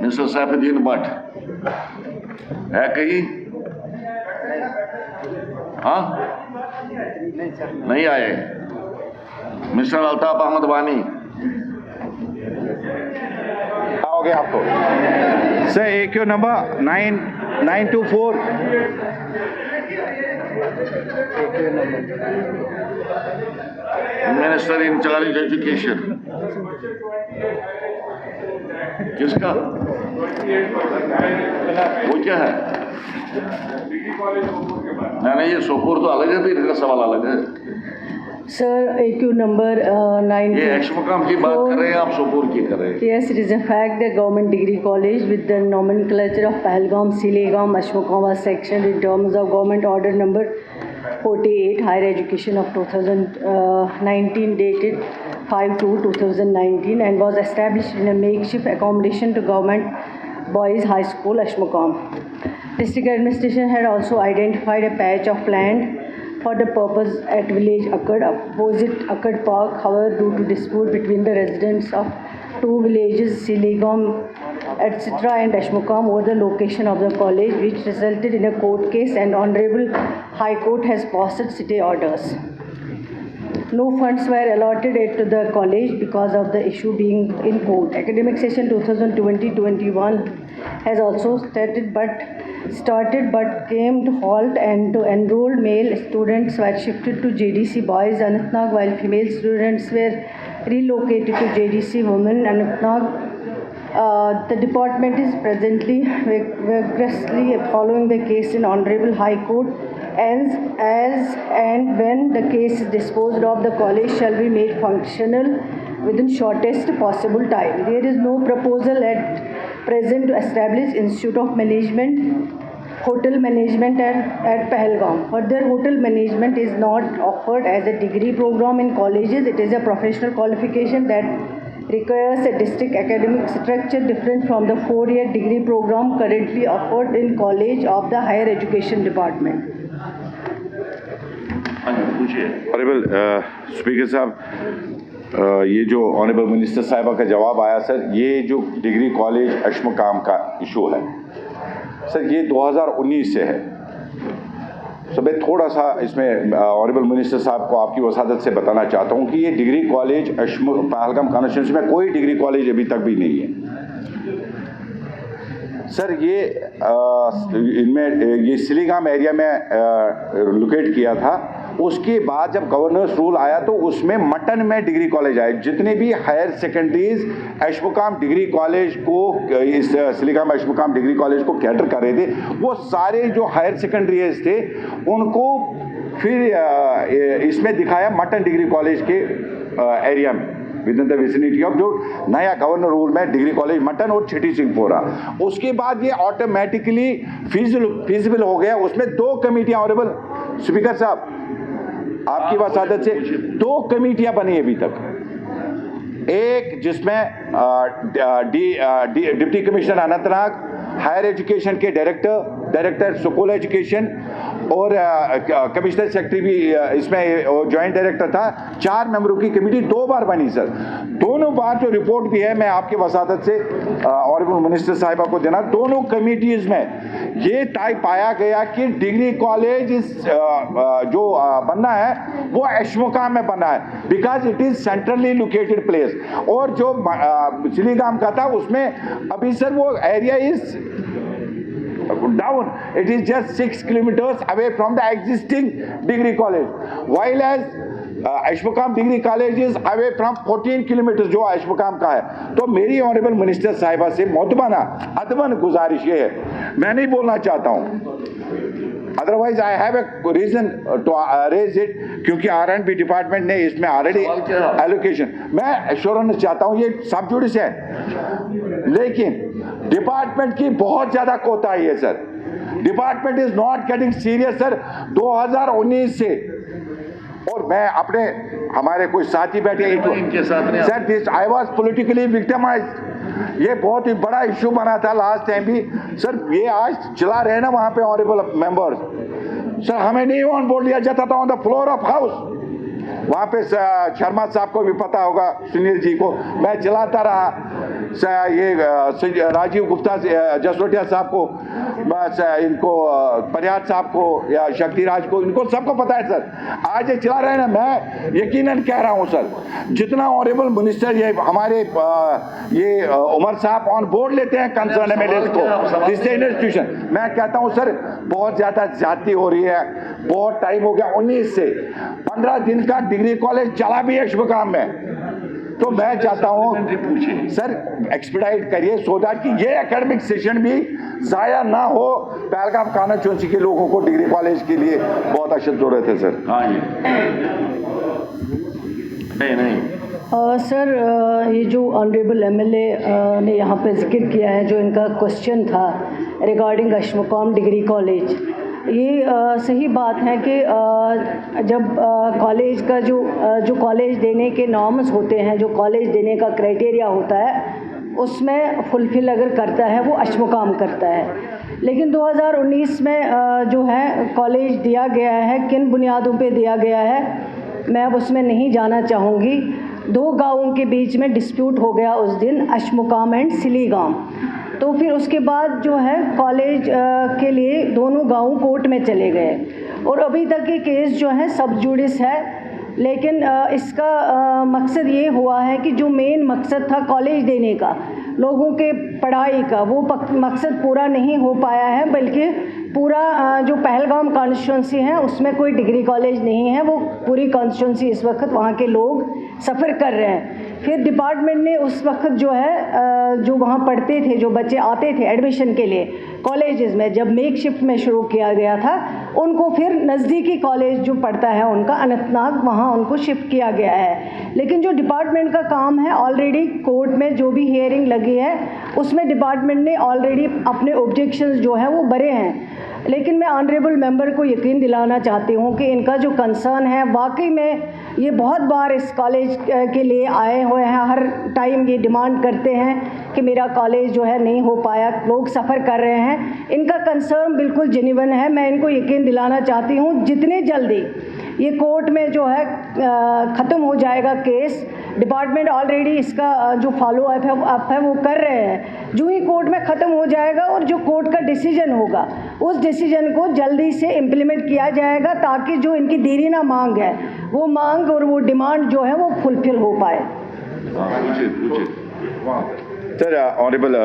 Mister Saifuddin Bhatt है कहीं? हाँ, नहीं आए। मिस्टर अल्ताफ अहमद वानी आओगे आपको sir. AQ number 9924 minister in charge education किसका? वो क्या है? नहीं, ये सोपुर तो अलग है, तो इनका सवाल अलग है। सर AQ नंबर 9 ये एक्स-मुकाम की बात कर रहे हैं, आप सोपुर की कर रहे हैं। Yes, it is a fact that Government Degree College with the nomenclature of Pahalgam, Silegam, Ashmukam was sectioned in terms of Government Order number 48, Higher Education of 2019 dated 5/2/2019 and was established in a makeshift accommodation to Government Boys High School, Ashmukam. District Administration had also identified a patch of land for the purpose at village Akkad, opposite Akkad Park. However, due to dispute between the residents of two villages, Silegam, etc. and Ashmukam over the location of the college, which resulted in a court case, and Honorable High Court has passed stay orders. No funds were allotted to the college because of the issue being in court. Academic session 2020-21 has also started but came to halt, and to enrolled male students were shifted to JDC Boys Anantnag, while female students were relocated to JDC Women Anantnag. The department is presently vigorously following the case in Honorable High Court. As and when the case is disposed of, the college shall be made functional within shortest possible time. There is no proposal at present to establish Institute of Management, Hotel Management at Pahalgam. Further, hotel management is not offered as a degree program in colleges. It is a professional qualification that requires a district academic structure different from the 4-year degree program currently offered in College of the Higher Education Department. Honourable speaker साहब, ये जो honourable minister साहिबा का जवाब आया sir, ये जो degree college अश्मकाम का इशू है सर, ये 2019 से है। सर मैं थोड़ा सा इसमें ऑनरेबल मिनिस्टर साहब को आपकी वसादत से बताना चाहता हूँ कि ये डिग्री कॉलेज पहलगाम कॉन्स्टिट्यूंसी में कोई डिग्री कॉलेज अभी तक भी नहीं है सर। ये इनमें ये सिलीगाम एरिया में लोकेट किया था। उसके बाद जब गवर्नर्स रूल आया तो उसमें मटन में डिग्री कॉलेज आए। जितने भी हायर सेकेंडरीज अश्मकाम डिग्री कॉलेज को, इस सिलीगाम अश्मकाम डिग्री कॉलेज को कैटर कर रहे थे, वो सारे जो हायर सेकेंडरीज थे उनको फिर इसमें दिखाया मटन डिग्री कॉलेज के एरिया में, with in the vicinity of जो नया गवर्नर रूल में डिग्री कॉलेज मटन और छिटी सिंहपुरा। उसके बाद ये ऑटोमेटिकली फिजिबल हो गया। उसमें 2 कमेटियां, ऑनरेबल स्पीकर साहब आपकी वसादत से 2 कमेटियां बनी अभी तक। एक जिसमें deputy commissioner Anantnag, higher education के डायरेक्टर स्कूल एजुकेशन और कमिश्नर सेक्रेटरी भी इसमें ज्वाइंट डायरेक्टर था। 4 मेंबरों की कमेटी 2 बार बनी सर। दोनों बार जो रिपोर्ट भी है मैं आपके वसादत से ऑनरेबल मिनिस्टर साहिबा को देना, दोनों कमेटीज में ये तय पाया गया कि डिग्री कॉलेज जो बनना है वो अश्मकाम में बना है, because it is centrally located place. और जो सिलीगाम का था उसमें अभी सर वो area is down. It is just 6 kilometers away from the existing degree college, while as Ashmuqam degree college is away from 14 kilometre जो अश्मकाम का है। तो मेरी ऑनरेबल मिनिस्टर साहिबा से मोहतबाना अदबन गुजारिश ये है, मैं नहीं बोलना चाहता हूँ, otherwise I have a reason to raise it, क्योंकि R&B डिपार्टमेंट ने इसमें ऑलरेडी एलोकेशन, मैं एश्योरेंस चाहता हूँ, ये सब जुडिस है, लेकिन डिपार्टमेंट की बहुत ज्यादा कोताही है sir. Department is not getting serious sir 2019 से। और मैं अपने हमारे कुछ साथी बैठे sir, this I was politically victimised. ये बहुत ही बड़ा इशू बना था लास्ट टाइम भी सर, ये आज चला रहे ना वहां पे ऑनरेबल मेंबर्स सर, हमें नहीं ऑन बोर्ड लिया जाता था on the floor of house. वहां पे शर्मा साहब को भी पता होगा, सुनील जी को, मैं चलाता रहा ये राजीव गुप्ता जसवटिया साहब को, बस इनको प्रयाग साहब को या शक्तिराज को, इनको सबको पता है सर। आज ये चला रहे हैं ना, मैं यकीनन कह रहा हूँ सर, जितना ऑनरेबल मिनिस्टर ये हमारे ये उमर साहब ऑन बोर्ड लेते हैं कंसर्न एमएलए को, इससे इंस्टीट्यूशन, मैं कहता हूँ सर बहुत ज्यादा ज्यादती हो रही है। बहुत टाइम हो गया, 19 से 15 दिन का डिग्री कॉलेज चला भी है शुभकाम में। तो मैं चाहता हूँ सर एक्सपेडाइट करिए सो दैट कि ये एकेडमिक सेशन भी जाया ना हो। पहलगाम कानाचौंसी के लोगों को डिग्री कॉलेज के लिए बहुत अशद जरूरत है सर। हाँ जी, नहीं सर ये जो ऑनरेबल एमएलए ने यहाँ पे जिक्र किया है, जो इनका क्वेश्चन था रिगार्डिंग अशमुकाम डिग्री कॉलेज, ये सही बात है कि जब कॉलेज का जो कॉलेज देने के नॉर्म्स होते हैं, जो कॉलेज देने का क्राइटेरिया होता है, उसमें फुलफिल अगर करता है वो अशमुकाम करता है। लेकिन 2019 में जो है कॉलेज दिया गया है, किन बुनियादों पे दिया गया है मैं अब उसमें नहीं जाना चाहूँगी। 2 गाँवों के बीच में डिस्प्यूट हो गया उस दिन, अशमुकाम एंड सिलीगाम। तो फिर उसके बाद जो है कॉलेज के लिए दोनों गाँव कोर्ट में चले गए और अभी तक ये केस जो है सब जुडिस है। लेकिन इसका मकसद ये हुआ है कि जो मेन मकसद था कॉलेज देने का, लोगों के पढ़ाई का, वो मकसद पूरा नहीं हो पाया है, बल्कि पूरा जो पहलगाम कॉन्स्टिट्यूंसी है उसमें कोई डिग्री कॉलेज नहीं है। वो पूरी कॉन्स्टिट्यूंसी इस वक्त वहाँ के लोग सफ़र कर रहे हैं। फिर डिपार्टमेंट ने उस वक्त जो है जो वहाँ पढ़ते थे, जो बच्चे आते थे एडमिशन के लिए कॉलेजेस में, जब मेक शिफ्ट में शुरू किया गया था, उनको फिर नज़दीकी कॉलेज जो पढ़ता है उनका अनंतनाग, वहाँ उनको शिफ्ट किया गया है। लेकिन जो डिपार्टमेंट का काम है, ऑलरेडी कोर्ट में जो भी हियरिंग लगी है उसमें डिपार्टमेंट ने ऑलरेडी अपने ऑब्जेक्शंस जो है वो भरे हैं। लेकिन मैं ऑनरेबल मेंबर को यकीन दिलाना चाहती हूँ कि इनका जो कंसर्न है, वाकई में ये बहुत बार इस कॉलेज के लिए आए हुए हैं, हर टाइम ये डिमांड करते हैं कि मेरा कॉलेज जो है नहीं हो पाया, लोग सफ़र कर रहे हैं। इनका कंसर्न बिल्कुल जेन्युइन है। मैं इनको यकीन दिलाना चाहती हूँ जितने जल्दी ये कोर्ट में जो है ख़त्म हो जाएगा केस, डिपार्टमेंट ऑलरेडी इसका जो फॉलो अप है वो कर रहे हैं। जो ही कोर्ट में ख़त्म हो जाएगा और जो कोर्ट का डिसीजन होगा उस डिसीजन को जल्दी से इम्प्लीमेंट किया जाएगा, ताकि जो इनकी देरीना मांग है वो मांग और वो डिमांड जो है वो फुलफिल हो पाए। सर ऑनरेबल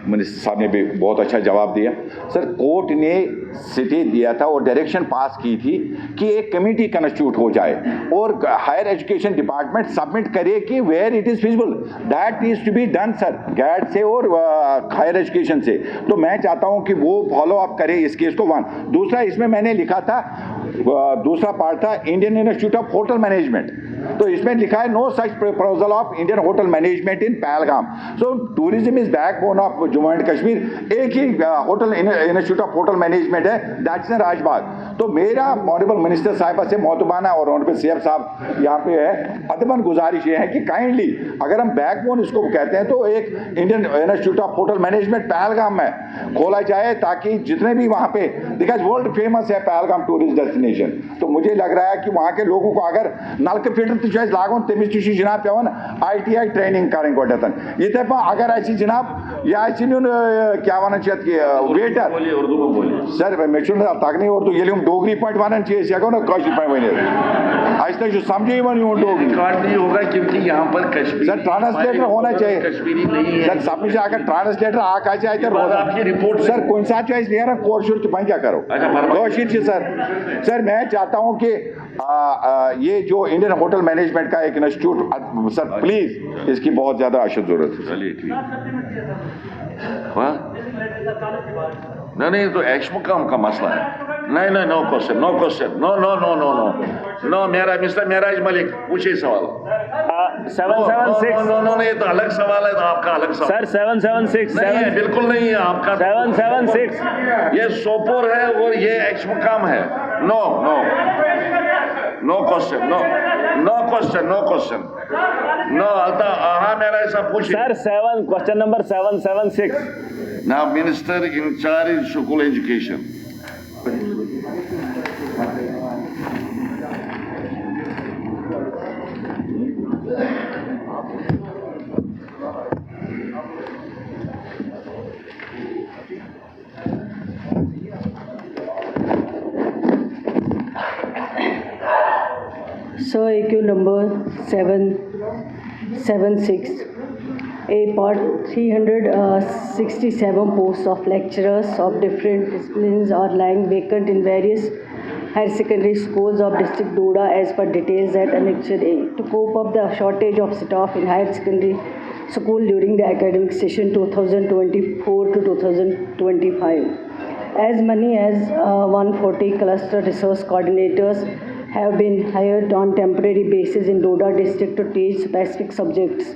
मिनिस्टर साहब ने भी बहुत अच्छा जवाब दिया। सर कोर्ट ने स्टे दिया था और डायरेक्शन पास की थी कि एक कमेटी कंस्टिट्यूट हो जाए और हायर एजुकेशन डिपार्टमेंट सबमिट करे कि where it is feasible that is to be done sir, गैट से और हायर एजुकेशन से। तो मैं चाहता हूं कि वो फॉलो अप करे इस केस को। 1 दूसरा इसमें मैंने लिखा था, दूसरा पार्ट था Indian Institute of hotel Management, तो इसमें लिखा है no such proposal of Indian hotel management in Pahalgam. So tourism is backbone of Jammu and Kashmir. एक ही hotel institute of hotel management है, दैट्स इन राजबाग। तो मेरा ऑनरेबल मिनिस्टर साहिबा से मोहतबाना और ऑनरेबल सीएम साहब यहाँ पे है, अदबन गुजारिश ये है कि काइंडली अगर हम बैकबोन इसको कहते हैं तो एक Indian Institute of hotel management Pahalgam में खोला जाए, ताकि जितने भी वहाँ पे, बिकॉज वर्ल्ड फेमस है पहलगाम टूरिस्ट डेस्टिनेशन। तो मुझे लग रहा है कि वहाँ के लोगों को अगर नलके फिल्टर लागून तमिस जनाब पे ITI ट्रेनिंग करें गोडन ये अगर जनाब यह क्या वन वेटर सर मे तगन उर्दू ये डोगरी पे वन हेको ना कशर पे वन समझे डोगरी नहीं होगा क्योंकि यहाँ पर कश्मीरी सर ट्रांसलेटर होना चाहिए। कश्मीरी नहीं है सर सब अगर ट्रांसलेटर आपकी रिपोर्ट सर कौन सा ना कोशुर तो क्या करो कोशिश सर मैं चाहता हूँ कि ये जो इंडियन होटल मैनेजमेंट का एक इंस्टीट्यूट सर प्लीज इसकी बहुत ज्यादा अशद जरूरत है। चलिए ठीक नहीं तो अशमुकाम का मसला है। नहीं नो क्वेश्चन नो मेरा मिस्टर मेराज मलिक पूछिए सवाल। 776 नो ये तो अलग सवाल है, तो आपका अलग सवाल सर 776 नहीं है, बिल्कुल नहीं है आपका 776 ये सोपोर है और ये अशमुकाम है। नो क्वेश्चन नो अल्ता हाँ मेरा ऐसा पूछिए sir. Question number 776 now minister in charge in school education Sir, AQ number 776. A part 367 posts of lecturers of different disciplines are lying vacant in various higher secondary schools of district Doda as per details at Annexure A. To cope up the shortage of staff in higher secondary school during the academic session 2024 to 2025, as many as 140 cluster resource coordinators have been hired on temporary basis in Doda district to teach specific subjects.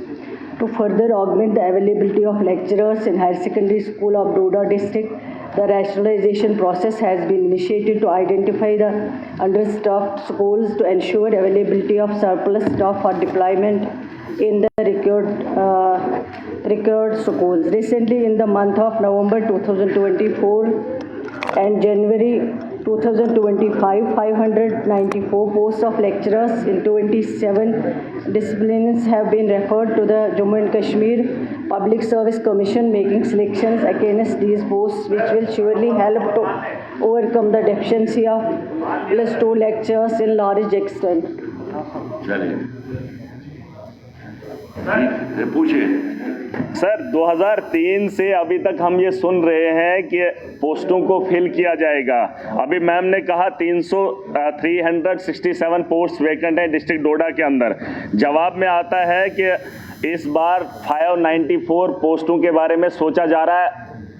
To further augment the availability of lecturers in higher secondary school of Doda district, the rationalization process has been initiated to identify the understaffed schools to ensure availability of surplus staff for deployment in the required schools. Recently, in the month of November 2024 and January 2025, 594 posts of lecturers in 27 disciplines have been referred to the Jammu and Kashmir Public Service Commission, making selections against these posts, which will surely help to overcome the deficiency of +2 lecturers in large extent. चलिए पूछिए। Sir 2003 से अभी तक हम ये सुन रहे हैं कि पोस्टों को फिल किया जाएगा। अभी मैम ने कहा 367 पोस्ट वैकेंट है डिस्ट्रिक्ट डोडा के अंदर। जवाब में आता है कि इस बार 594 पोस्टों के बारे में सोचा जा रहा है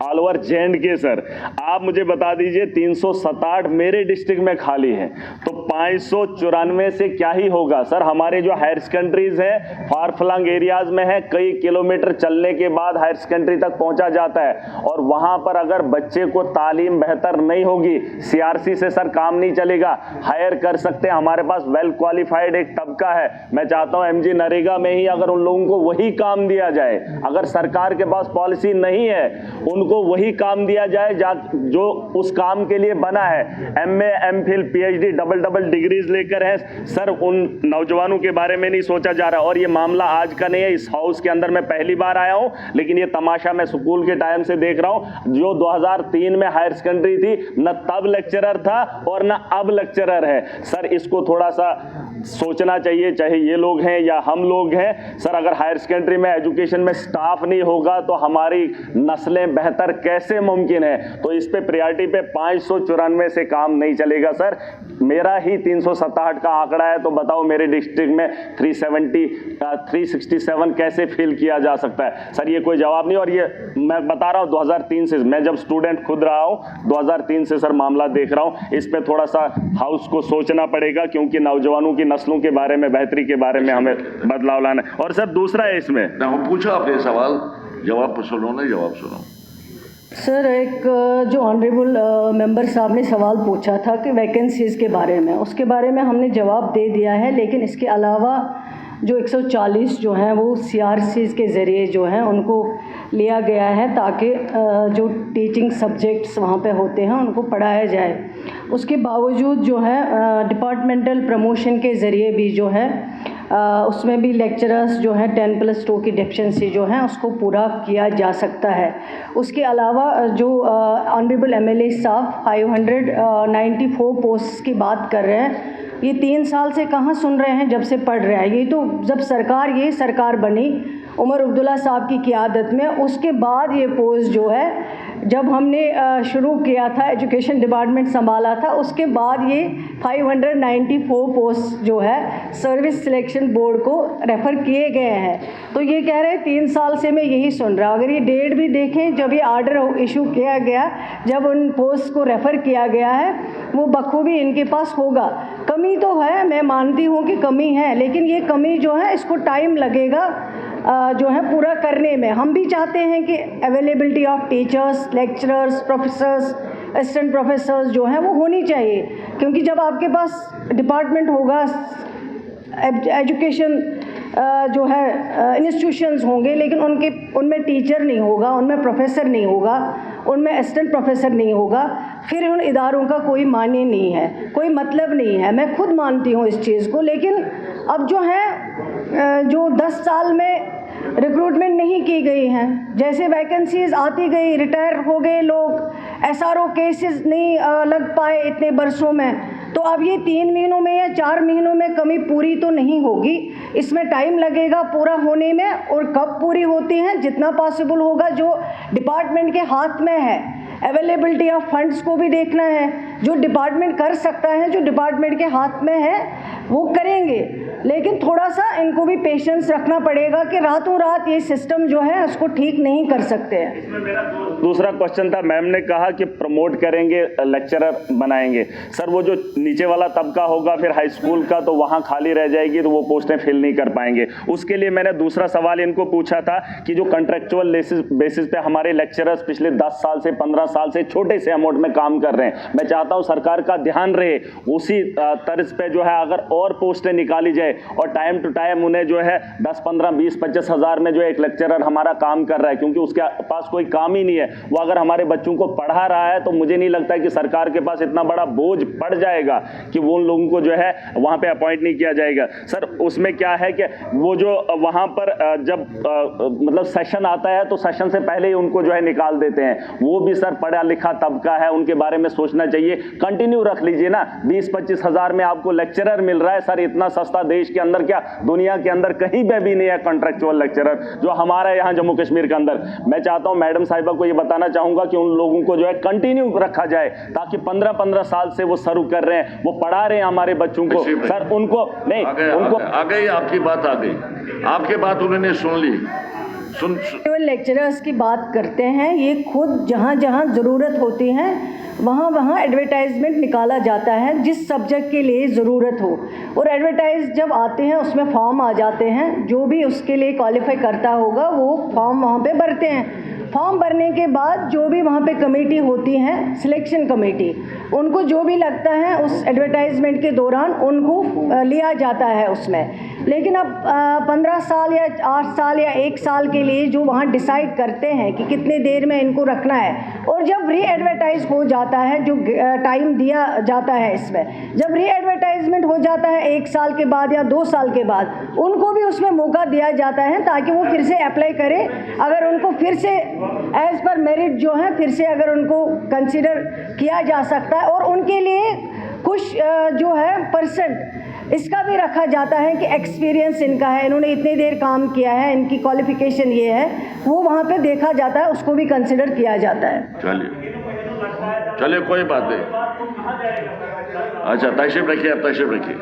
ऑल ओवर जे.एंड.के। सर आप मुझे बता दीजिए 367 मेरे डिस्ट्रिक्ट में खाली है, तो 594 से क्या ही होगा। सर हमारे जो हायर सेकेंडरीज है फार फ्लंग एरियाज में है, कई किलोमीटर चलने के बाद हायर सेकेंडरी तक पहुंचा जाता है, और वहां पर अगर बच्चे को तालीम बेहतर नहीं होगी, सीआरसी से सर काम नहीं चलेगा। हायर कर सकते हैं, हमारे पास वेल क्वालिफाइड एक तबका है। मैं चाहता हूं एमजी नरेगा में ही अगर उन लोगों को वही काम दिया जाए, अगर सरकार के पास पॉलिसी नहीं है उनको वही काम दिया जाए जो उस काम के लिए बना है। MA, MPhil, PhD, double degrees लेकर है सर, उन नौजवानों के बारे में नहीं सोचा जा रहा। और ये मामला आज का नहीं है, इस हाउस के अंदर मैं पहली बार आया हूं, लेकिन ये तमाशा मैं स्कूल के टाइम से देख रहा हूं। जो 2003 में हायर सेकेंडरी थी, न तब लेक्चरर था और न अब लेक्चरर है। सर इसको थोड़ा सा सोचना चाहिए, चाहे ये लोग हैं या हम लोग हैं। सर अगर हायर सेकेंडरी में एजुकेशन में स्टाफ नहीं होगा तो हमारी नस्लें बेहतर कैसे मुमकिन है। तो इस पे प्रायोरिटी पे 594 से काम नहीं चलेगा। सर मेरा ही 367 का आंकड़ा है, तो बताओ मेरे डिस्ट्रिक्ट में 367 कैसे फिल किया जा सकता है। सर ये कोई जवाब नहीं। और ये मैं बता रहा हूँ 2003 से, मैं जब स्टूडेंट खुद रहा हूँ 2003 से सर मामला देख रहा हूँ। इस पे थोड़ा सा हाउस को सोचना पड़ेगा, क्योंकि नौजवानों की नस्लों के बारे में, बेहतरी के बारे में हमें बदलाव लाना है। और सर दूसरा है इसमें, पूछो आपने सवाल, जवाब सुनो ना, जवाब सुनो। सर एक जो ऑनरेबल मेंबर साहब ने सवाल पूछा था कि वैकेंसीज़ के बारे में, उसके बारे में हमने जवाब दे दिया है, लेकिन इसके अलावा जो 140 जो हैं वो सीआरसीज़ के ज़रिए जो हैं उनको लिया गया है, ताकि जो टीचिंग सब्जेक्ट्स वहाँ पे होते हैं उनको पढ़ाया जाए। उसके बावजूद जो है डिपार्टमेंटल प्रमोशन के ज़रिए भी जो है उसमें भी लेक्चरर्स जो हैं 10+2 की डेफिशिएंसी जो है उसको पूरा किया जा सकता है। उसके अलावा जो ऑनरेबल एमएलए साहब 594 पोस्ट्स की बात कर रहे हैं, ये 3 साल से कहाँ सुन रहे हैं, जब से पढ़ रहे हैं। ये तो जब ये सरकार बनी उमर अब्दुल्ला साहब की क़ियादत में, उसके बाद ये पोस्ट जो है जब हमने शुरू किया था, एजुकेशन डिपार्टमेंट संभाला था, उसके बाद ये 594 पोस्ट जो है सर्विस सिलेक्शन बोर्ड को रेफ़र किए गए हैं। तो ये कह रहे हैं 3 साल से मैं यही सुन रहा हूँ। अगर ये डेट भी देखें जब ये आर्डर इशू किया गया, जब उन पोस्ट को रेफ़र किया गया है, वो बखूबी इनके पास होगा। कमी तो है, मैं मानती हूँ कि कमी है, लेकिन ये कमी जो है इसको टाइम लगेगा जो है पूरा करने में। हम भी चाहते हैं कि availability of teachers, lecturers, professors, assistant professors जो हैं वो होनी चाहिए, क्योंकि जब आपके पास डिपार्टमेंट होगा, एजुकेशन जो है इंस्टीट्यूशंस होंगे, लेकिन उनमें टीचर नहीं होगा, उनमें प्रोफेसर नहीं होगा, उनमें असिस्टेंट प्रोफेसर नहीं होगा, फिर उन इदारों का कोई मायने नहीं है, कोई मतलब नहीं है। मैं खुद मानती हूँ इस चीज़ को, लेकिन अब जो है जो 10 साल में रिक्रूटमेंट नहीं की गई हैं, जैसे वैकेंसीज आती गई, रिटायर हो गए लोग, एसआरओ केसेस नहीं लग पाए इतने बरसों में, तो तो अब ये 3 महीनों में या 4 महीनों में कमी पूरी तो नहीं होगी, इसमें टाइम लगेगा पूरा होने में। और कब पूरी होती हैं, जितना पॉसिबल होगा, जो डिपार्टमेंट के हाथ में है। अवेलेबिलिटी ऑफ फंड्स को भी देखना है, जो डिपार्टमेंट कर सकता है, जो डिपार्टमेंट के हाथ में है वो करेंगे। लेकिन थोड़ा सा इनको भी पेशेंस रखना पड़ेगा कि रातों रात ये सिस्टम जो है उसको ठीक नहीं कर सकते हैं। इसमें मेरा दूसरा क्वेश्चन था, मैम ने कहा कि प्रमोट करेंगे, लेक्चरर बनाएंगे। सर वो जो नीचे वाला तबका होगा फिर हाई स्कूल का, तो वहाँ खाली रह जाएगी, तो वो पोस्टें फिल नहीं कर पाएंगे। उसके लिए मैंने दूसरा सवाल इनको पूछा था कि जो कॉन्ट्रेक्चुअल बेसिस पे हमारे लेक्चरर्स पिछले 10 साल से 15 साल से छोटे से अमाउंट में काम कर रहे हैं, मैं चाहता हूँ सरकार का ध्यान रहे उसी तर्ज पे जो है अगर और पोस्टें निकाली जाए और टाइम टू टाइम उन्हें जो है 10, 15, 20, 25 हज़ार में जो एक लेक्चरर हमारा काम कर रहा है, क्योंकि उसके पास कोई काम ही नहीं है, वो अगर हमारे बच्चों को पढ़ा रहा है तो मुझे नहीं लगता कि सरकार के पास इतना बड़ा बोझ पड़ जाएगा कि वो उन लोगों को जो है वहाँ पे अपॉइंट नहीं किया जाएगा। सर उसमें क्या है कि वो जो वहाँ पर जब मतलब सेशन आता है तो सेशन से पहले ही उनको जो है निकाल देते हैं। वो भी सर पढ़ा लिखा तबका है, उनके बारे में सोचना चाहिए। कंटिन्यू रख लीजिए ना, 20-25 हज़ार में आपको लेक्चरर मिल रहा है। सर इतना सस्ता देश के अंदर, क्या दुनिया के अंदर कहीं पे भी नहीं है कॉन्ट्रेक्चुअल लेक्चरर जो हमारा यहाँ जम्मू कश्मीर के अंदर। मैं चाहता हूँ मैडम साहिबा को ये बताना चाहूंगा कि उन लोगों को जो है कंटिन्यू रखा जाए, ताकि 15-15 साल से वो सर्व कर रहे हैं, वो पढ़ा रहे हैं हमारे बच्चों को। सर उनको नहीं, उनको आ गई आपकी बात, आ गई आपकी बात, उन्होंने सुन ली। केवल लेक्चरर्स की बात करते हैं, ये खुद जहाँ जहाँ ज़रूरत होती है वहाँ वहाँ एडवर्टाइजमेंट निकाला जाता है जिस सब्जेक्ट के लिए ज़रूरत हो। और एडवर्टाइज जब आते हैं उसमें फॉर्म आ जाते हैं, जो भी उसके लिए क्वालिफाई करता होगा वो फॉर्म वहाँ पे भरते हैं। फॉर्म भरने के बाद जो भी वहाँ पे कमेटी होती है, सिलेक्शन कमेटी, उनको जो भी लगता है उस एडवर्टाइजमेंट के दौरान उनको लिया जाता है उसमें। लेकिन अब 15 साल या 8 साल या 1 साल के लिए जो वहाँ डिसाइड करते हैं कि कितने देर में इनको रखना है, और जब री एडवर्टाइज हो जाता है, जो टाइम दिया जाता है इसमें, जब री एडवर्टाइजमेंट हो जाता है 1 साल के बाद या 2 साल के बाद, उनको भी उसमें मौका दिया जाता है ताकि वो फिर से अप्लाई करें। अगर उनको फिर से एज पर मेरिट जो है फिर से अगर उनको कंसिडर किया जा सकता है, और उनके लिए कुछ जो है परसेंट इसका भी रखा जाता है कि एक्सपीरियंस इनका है, इन्होंने इतनी देर काम किया है, इनकी क्वालिफिकेशन ये है, वो वहाँ पे देखा जाता है, उसको भी कंसिडर किया जाता है। चलिए कोई बात नहीं। अच्छा तशरीफ रखिए, आप तशरीफ रखिए।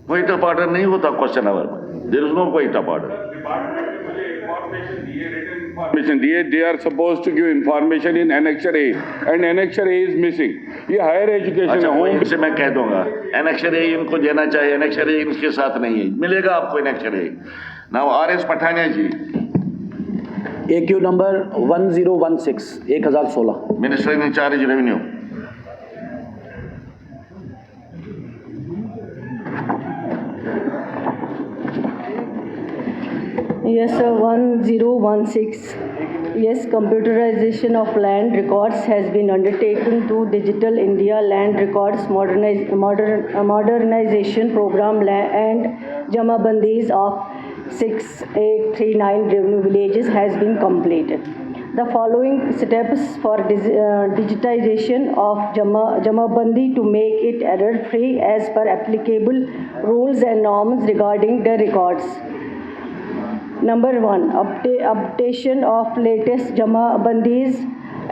पॉइंट ऑफ ऑर्डर नहीं होता क्वेश्चन आवर में, there is no point of order. Information दिए, they are supposed to give information in Annexure A and Annexure A is missing. ये हायर एजुकेशन अच्छा है, होम से मैं कह दूंगा एनेक्चर ए इनको देना चाहिए, एनेक्चर ए इनके साथ नहीं है, मिलेगा आपको annexure A. Now R S. Pathania ji, AQ number 1016 1016, minister in charge revenue. Yes, sir, 1016. Yes, computerization of land records has been undertaken to Digital India Land Records Modernization Program and Jamabandis of 6839 revenue villages has been completed. The following steps for digitization of Jamabandi to make it error-free as per applicable rules and norms regarding the records. Number 1, updation of latest Jamabandis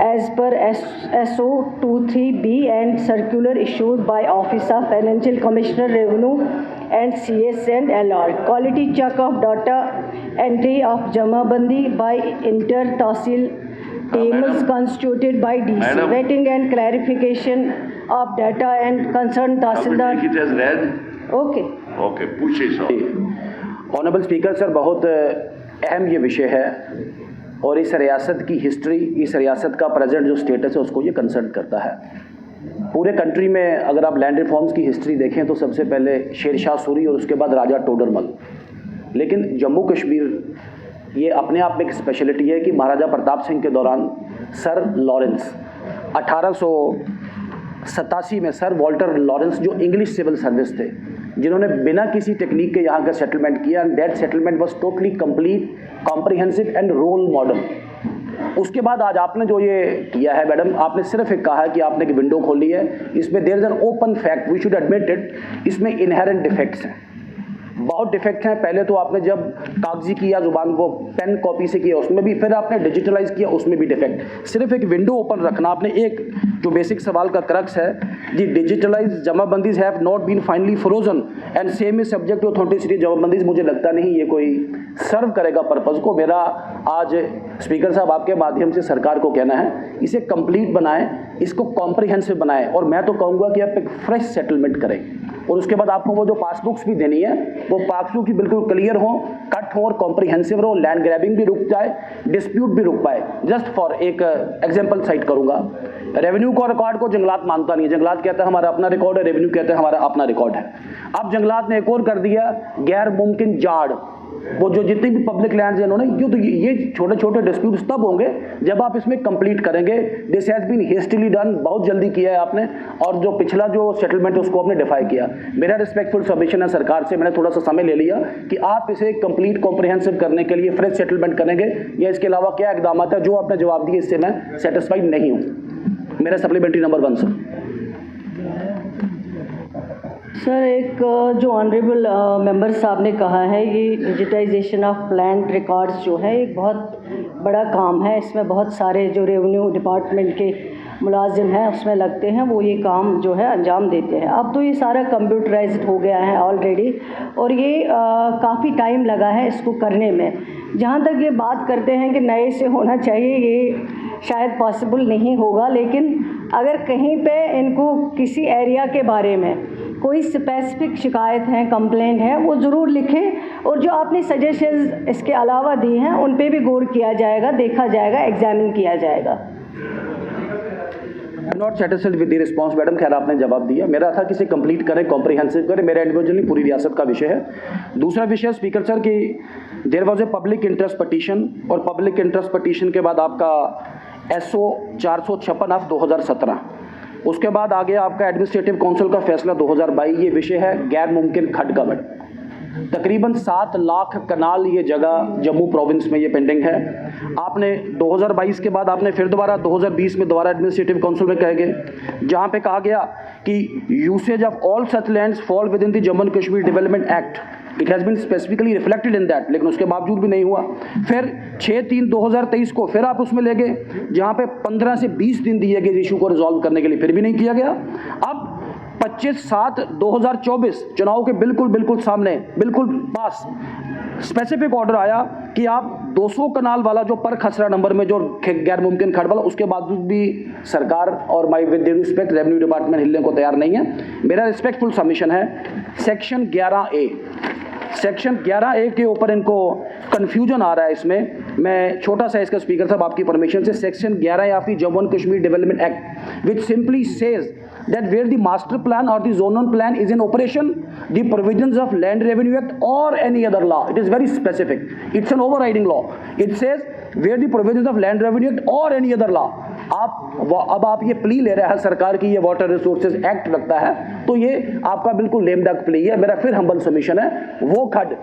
as per SO 23B and circular issued by Office of Financial Commissioner Revenue and CS and LR. Quality check of data entry of Jamabandi by inter-tahsil tables constituted by DC. Madam. Vetting and clarification of data and concerned tahsildar. It has read. Okay. Okay पूछिए sir. Honourable speaker sir, बहुत अहम ये विषय है और इस रियासत की हिस्ट्री, इस रियासत का प्रेजेंट जो स्टेटस है उसको ये कंसर्न करता है। पूरे कंट्री में अगर आप लैंड रिफॉर्म्स की हिस्ट्री देखें तो सबसे पहले शेर शाह सूरी और उसके बाद राजा टोडरमल। लेकिन जम्मू कश्मीर ये अपने आप में एक स्पेशलिटी है कि महाराजा प्रताप सिंह के दौरान सर लॉरेंस 1887 में सर वॉल्टर लॉरेंस जो इंग्लिश सिविल सर्विस थे, जिन्होंने बिना किसी टेक्निक के यहाँ का सेटलमेंट किया, and that settlement was totally complete, comprehensive and role model. उसके बाद आज आपने जो ये किया है मैडम, आपने सिर्फ एक कहा है कि आपने एक विंडो खोली है, इसमें there is an open fact, we should admit it, इसमें इनहेरेंट डिफेक्ट्स हैं, बहुत डिफेक्ट हैं। पहले तो आपने जब कागजी किया, जुबान को पेन कॉपी से किया उसमें भी, फिर आपने डिजिटलाइज किया उसमें भी डिफेक्ट। सिर्फ एक विंडो ओपन रखना, आपने एक जो बेसिक सवाल का क्रक्स है जी, digitalise jamabandis have not been finally frozen and same is subject to authority jamabandis, मुझे लगता नहीं ये कोई सर्व करेगा पर्पज़ को। मेरा आज स्पीकर साहब आपके माध्यम से सरकार को कहना है, इसे कंप्लीट बनाएं, इसको कॉम्प्रिहेंसिव बनाएं, और मैं तो कहूँगा कि आप एक फ्रेश सेटलमेंट करें, और उसके बाद आपको वो जो पासबुक्स भी देनी है वो पासबुक भी बिल्कुल क्लियर हो, कट हो और कॉम्प्रिहेंसिव हो, लैंड ग्रैबिंग भी रुक जाए, डिस्प्यूट भी रुक पाए। जस्ट फॉर एक एग्जांपल साइट करूंगा, रेवेन्यू को रिकॉर्ड को जंगलात मानता नहीं है, जंगलात कहता है हमारा अपना रिकॉर्ड है, रेवेन्यू कहता है हमारा अपना रिकॉर्ड है। अब जंगलात ने एक और कर दिया गैर मुमकिन जाड़, वो जो जितनी भी पब्लिक लैंड है इन्होंने, क्यों, तो ये छोटे छोटे डिस्प्यूट्स तब होंगे जब आप इसमें कंप्लीट करेंगे। This has been hastily done, बहुत जल्दी किया है आपने, और जो पिछला जो सेटलमेंट है उसको आपने डिफाई किया। मेरा रिस्पेक्टफुल सबमिशन है सरकार से, मैंने थोड़ा सा समय ले लिया कि आप इसे कंप्लीट कॉम्प्रिहेंसिव करने के लिए फ्रेश सेटलमेंट करेंगे, या इसके अलावा क्या इकदाम है। जो आपने जवाब दिए इससे मैं सेटिस्फाइड नहीं हूँ। मेरा सप्लीमेंट्री नंबर 1 सर। सर, एक जो ऑनरेबल मेंबर साहब ने कहा है, ये डिजिटाइजेशन ऑफ प्लांट रिकॉर्ड्स जो है एक बहुत बड़ा काम है, इसमें बहुत सारे जो रेवेन्यू डिपार्टमेंट के मुलाजिम हैं उसमें लगते हैं, वो ये काम जो है अंजाम देते हैं। अब तो ये सारा कंप्यूटराइज्ड हो गया है ऑलरेडी, और ये काफ़ी टाइम लगा है इसको करने में। जहाँ तक ये बात करते हैं कि नए से होना चाहिए, ये शायद पॉसिबल नहीं होगा, लेकिन अगर कहीं पे इनको किसी एरिया के बारे में कोई स्पेसिफिक शिकायत है, कंप्लेंट है, वो ज़रूर लिखें, और जो आपने सजेशंस इसके अलावा दी हैं उन पे भी गौर किया जाएगा, देखा जाएगा, एग्जामिन किया जाएगा। Not satisfied with the response madam, खैर आपने जवाब दिया। मेरा था कि इसे कंप्लीट करें, कॉम्प्रिहेंसिव करें, मेरा इंडिविजुअली पूरी रियासत का विषय है। दूसरा विषय स्पीकर सर कि there was a public interest petition, और पब्लिक इंटरेस्ट पटिशन के बाद आपका SO 456 ऑफ 2017, उसके बाद आ गया आपका एडमिनिस्ट्रेटिव काउंसिल का फैसला 2022। ये विषय है गैर मुमकिन खड्ड कवड़, तकरीबन 7 लाख कनाल ये जगह जम्मू प्रोविंस में ये पेंडिंग है। आपने 2022 के बाद आपने फिर दोबारा 2020 में दोबारा एडमिनिस्ट्रेटिव काउंसिल में कहे गए, जहाँ पे कहा गया कि usage of all such lands fall within the Jammu and Kashmir development act, it has been specifically reflected in that, लेकिन उसके बावजूद भी नहीं हुआ। फिर 6/3/2023 को फिर आप उसमें ले गए, जहाँ पे 15 से 20 दिन दिए गए इशू को रिजॉल्व करने के लिए, फिर भी नहीं किया गया। अब 25/7/2024 चुनाव के बिल्कुल सामने, बिल्कुल पास स्पेसिफिक ऑर्डर आया कि आप 200 कनाल वाला जो पर खसरा नंबर में जो गैर मुमकिन खड्ड वाला, उसके बावजूद भी सरकार और my with respect revenue department हिलने को तैयार नहीं है। मेरा रिस्पेक्टफुल सबमिशन है, सेक्शन 11A, सेक्शन 11A के ऊपर इनको कंफ्यूजन आ रहा है। इसमें मैं छोटा सा इसका स्पीकर साहब आपकी परमिशन से, section 11A of the Jammu and Kashmir development act which simply says that where the master plan or the zonal plan is in operation, the provisions of Land Revenue Act or any other law, it is very specific, it's an overriding law, it says where the provisions of Land Revenue Act or any other law। अब आप ये plea ले रहे हैं सरकार की, ये water resources act लगता है, तो ये आपका बिल्कुल लेम डक प्ली है। मेरा फिर हम्बल सबमिशन है, वो खड्ड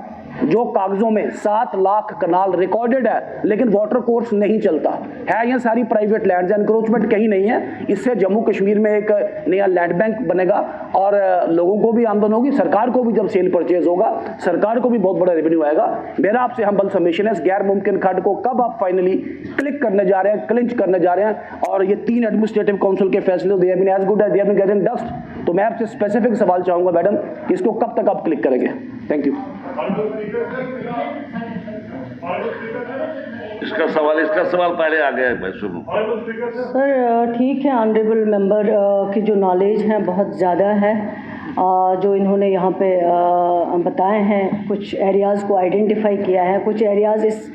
जो कागजों में 7 लाख कनाल रिकॉर्डेड है लेकिन वाटर कोर्स नहीं चलता है, ये सारी प्राइवेट लैंड, एनक्रोचमेंट कहीं नहीं है। इससे जम्मू कश्मीर में एक नया लैंड बैंक बनेगा और लोगों को भी आमदन होगी, सरकार को भी जब सेल परचेज होगा सरकार को भी बहुत बड़ा रेवेन्यू आएगा। मेरा आपसे हम्बल सबमिशन है, इस गैर मुमकिन खड्ड को कब आप फाइनली क्लिक करने जा रहे हैं, क्लिंच करने जा रहे हैं, और ये 3 एडमिनिस्ट्रेटिव काउंसिल के फैसले they have been as good as they have been getting dust. तो मैं आपसे स्पेसिफिक सवाल चाहूंगा मैडम कि इसको कब तक आप क्लिक करेंगे? Thank you. इसका सवाल पहले आ गया है, सुनो सर। ठीक है, ऑनरेबल मेंबर की जो नॉलेज है बहुत ज़्यादा है, जो इन्होंने यहाँ पे बताए हैं, कुछ एरियाज़ को आइडेंटिफाई किया है, कुछ एरियाज़ इस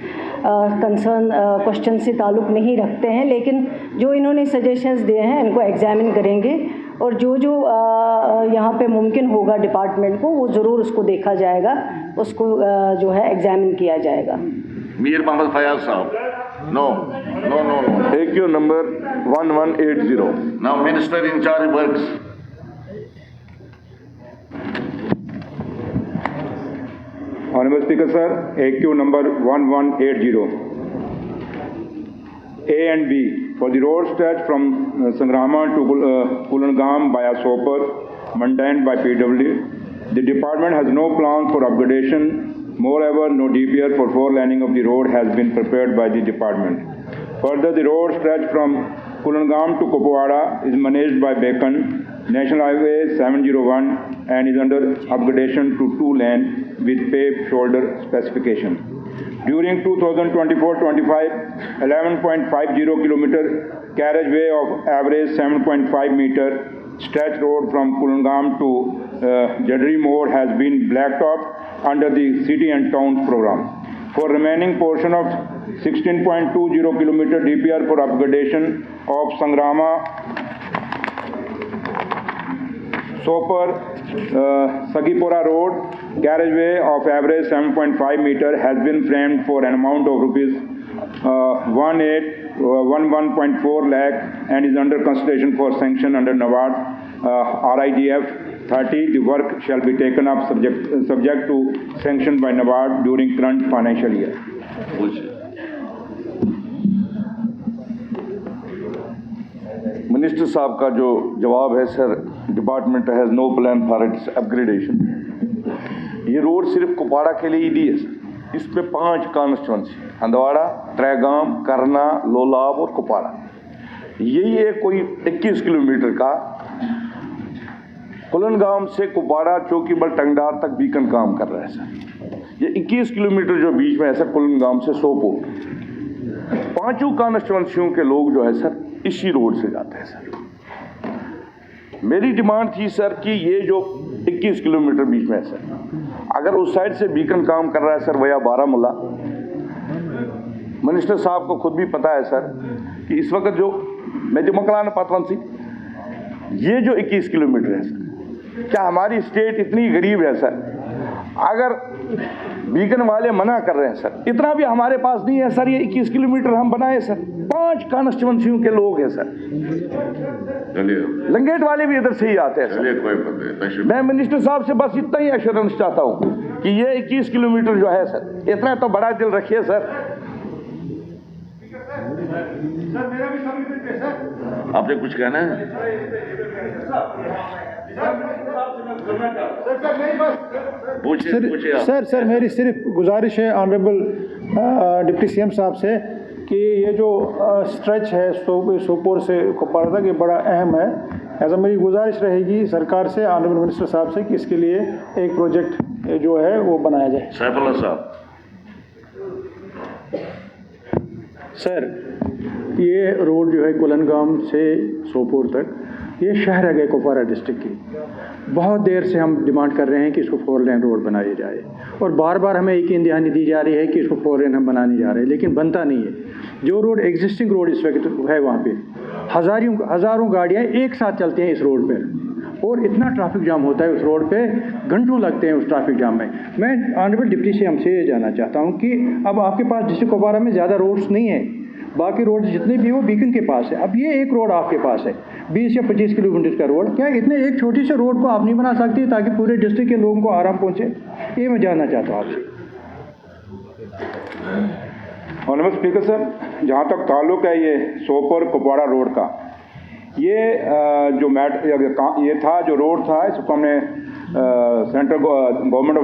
कंसर्न क्वेश्चन से ताल्लुक़ नहीं रखते हैं, लेकिन जो इन्होंने सजेशंस दिए हैं इनको एग्जामिन करेंगे, और जो यहाँ पे मुमकिन होगा डिपार्टमेंट को वो ज़रूर उसको देखा जाएगा, उसको जो है एग्जामिन किया जाएगा। Mir Mohammad Fayaz sahab, no no no no, AQ number 1180। Now minister in charge works. Honourable speaker sir, AQ number 1180। A and B for the road stretch from Sangrama to Kulangam via Sopar, maintained by PW. The department has no plan for upgradation. Moreover, no DPR for 4-laning of the road has been prepared by the department. Further, the road stretch from Kulangam to Kupwara is managed by Bacon, National Highway 701, and is under upgradation to 2-lane with paved shoulder specification. During 2024-25, 11.50 kilometer carriageway of average 7.5 meter stretch road from Kulangam to Jadri Mode has been blacktop under the City and Towns program. For remaining portion of 16.20 kilometer DPR for upgradation of Sangrama, Sopar, Sagipura Road, carriageway of average 7.5 meter has been framed for an amount of rupees 11.4 lakh and is under consideration for sanction under NABARD RIDF 30. The work shall be taken up subject to sanction by NABARD during current financial year. मिनिस्टर साहब का जो जवाब है sir, department has no plan for its upgradation. ये road सिर्फ कुपवाड़ा के लिए ही दी है सर। इस पे 5 कॉन्स्टिट्यूंसी, हंदवाड़ा, त्रेगाम, करना, लोलाब और कुपवाड़ा। यही है कोई 21 किलोमीटर का कुलनगाम से कुपवाड़ा, चौकीबल, टंगडार तक बीकन काम कर रहा है सर। ये 21 किलोमीटर जो बीच में है सर, कुलनगाम से सोपोर, 5 कॉन्स्टिट्यूंसियों के लोग जो है सर इसी रोड से जाते हैं सर। मेरी डिमांड थी सर कि ये जो 21 किलोमीटर बीच में है सर, अगर उस साइड से बीकन काम कर रहा है सर वया बारामूला, मिनिस्टर साहब को खुद भी पता है सर कि इस वक्त जो मैं जो मकलान पतवंसी, ये जो 21 किलोमीटर है सर, क्या हमारी स्टेट इतनी गरीब है सर? अगर बीकन वाले मना कर रहे हैं सर, इतना भी हमारे पास नहीं है सर, ये 21 किलोमीटर हम बनाए सर। 5 कॉन्स्टिट्यूंसियों के लोग हैं सर। लंगेट वाले भी इधर से ही आते हैं सर। मैं मिनिस्टर साहब से बस इतना ही एश्योरेंस चाहता हूँ कि ये 21 किलोमीटर जो है सर, इतना तो बड़ा दिल रखिए सर। आपने कुछ कहना है? सर मेरी सिर्फ गुजारिश है ऑनरेबल डिप्टी सीएम साहब से कि ये जो स्ट्रेच है सोपोर से कुपवाड़ा तक, ये बड़ा अहम है। ऐसा मेरी गुजारिश रहेगी सरकार से, ऑनरेबल मिनिस्टर साहब से, कि इसके लिए एक प्रोजेक्ट जो है वो बनाया जाए। सैफुल्लाह साहब। सर ये रोड जो है कुलनगाम से सोपोर तक, ये शहर है कुपवाड़ा डिस्ट्रिक्ट की। बहुत देर से हम डिमांड कर रहे हैं कि इसको 4-लेन रोड बनाया जाए, और बार बार हमें एक ही दहानी दी जा रही है कि इसको 4-लेन हम बनाने जा रहे हैं, लेकिन बनता नहीं है। जो रोड एग्जिस्टिंग रोड इस वक्त है, वहाँ पे हज़ारों गाड़ियाँ एक साथ चलती हैं इस रोड पर, और इतना ट्रैफिक जाम होता है उस रोड पे, घंटों लगते हैं उस ट्रैफिक जाम में। मैं ऑनरेबल डिप्टी से हमसे ये जानना चाहता हूँ कि अब आपके पास डिस्ट्रिक्ट कुपवाड़ा में ज़्यादा रोड्स नहीं है, बाकी रोड जितने भी वो बीकन के पास है, अब ये एक रोड आपके पास है 20 या 25 किलोमीटर का रोड, क्या इतने एक छोटी से रोड को आप नहीं बना सकती ताकि पूरे डिस्ट्रिक्ट के लोगों को आराम पहुँचे? ये मैं जानना चाहता हूँ आपसे। ऑनरेबल स्पीकर सर, जहाँ तक ताल्लुक है ये सोपोर कुपवाड़ा रोड का, ये ये था जो रोड था, इसको हमने सेंट्रल गवर्नमेंट ऑफ